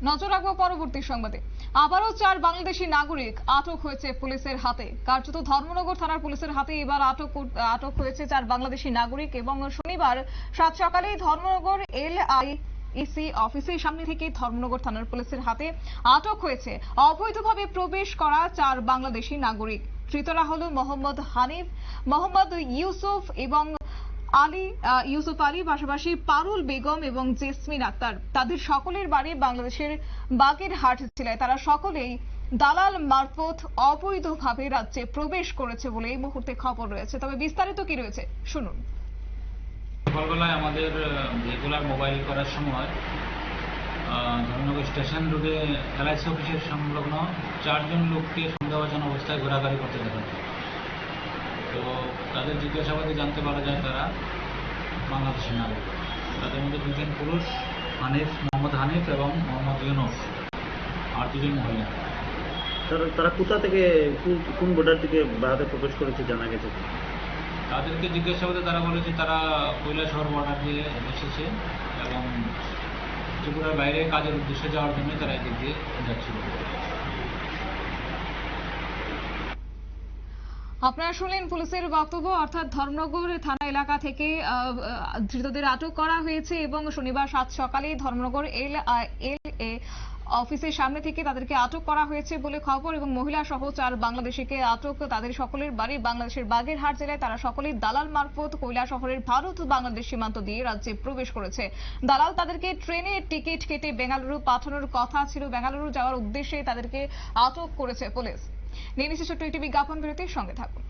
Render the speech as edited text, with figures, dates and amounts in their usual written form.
নজর রাখবো পরবর্তী সংবাদে। আবারও 4 বাংলাদেশি নাগরিক আটক হয়েছে পুলিশের হাতে। কার্যত ধর্মনগর থানার পুলিশের হাতে এবার আটক হয়েছে 4 বাংলাদেশি নাগরিক এবং শনিবার সাত সকালে ধর্মনগর LIEC অফিসের সামনে থেকে ধর্মনগর থানার পুলিশের হাতে আটক হয়েছে অবৈধভাবে প্রবেশ করা 4 বাংলাদেশি নাগরিক। ধৃতরা হলো মোহাম্মদ হানিফ, মোহাম্মদ ইউসুফ এবং ইউসুফ আলী, পাশাপাশি পারুল বেগম এবং জেসমিন আক্তার। তাদের সকলের বাড়ি বাংলাদেশের বাগেরহাট জেলায়। তারা সকলেই দালাল মারফত অবৈধভাবে রাজ্যে প্রবেশ করেছে বলে এই মুহূর্তে খবর রয়েছে। তবে বিস্তারিত কি রয়েছে শুনুন। সকালবেলায় আমাদের রেগুলার মোবাইল করার সময় ধর্মনগর স্টেশন রোডে LIC অফিসের সংলগ্ন 4 জন লোককে সন্দেহভাজন অবস্থায় ঘোরাঘুরি করতে দেখা যায়। তো তাদের জিজ্ঞাসাবাদে জানতে পারা যায় তারা বাংলাদেশি নাগরিক। তাদের মধ্যে 2 জন পুরুষ, মোহাম্মদ হানিফ এবং মোহাম্মদ ইউনুস, আর 2 জন মহিলা। তারা কোথা থেকে, কোন বর্ডার থেকে ভারতে প্রবেশ করেছে জানা গেছে? তাদেরকে জিজ্ঞাসাবাদে তারা বলেছে তারা কৈলাসহর বর্ডার দিয়ে এসেছে এবং ত্রিপুরার বাইরে কাজের উদ্দেশ্যে যাওয়ার জন্য তারা এদিক দিয়ে যাচ্ছিল। আপনারা শুনলেন পুলিশের বক্তব্য, অর্থাৎ ধর্মনগর থানা এলাকা থেকে ধৃতদের আটক করা হয়েছে এবং শনিবার সাত সকালে ধর্মনগর LIA অফিসের সামনে থেকে তাদেরকে আটক করা হয়েছে বলে খবর এবং মহিলা সহ 4 বাংলাদেশিকে আটক। তাদের সকলের বাড়ি বাংলাদেশের বাগেরহাট জেলায়। তারা সকলেই দালাল মারফত কৈলাসহরের ভারত বাংলাদেশ সীমান্ত দিয়ে রাজ্যে প্রবেশ করেছে। দালাল তাদেরকে ট্রেনের টিকিট কেটে বেঙ্গালুরু পাঠানোর কথা ছিল। বেঙ্গালুরু যাওয়ার উদ্দেশ্যে তাদেরকে আটক করেছে পুলিশ। নিয়ে নিচ্ছে ছোট্ট একটি বিজ্ঞাপন বিরতির সঙ্গে থাকুন।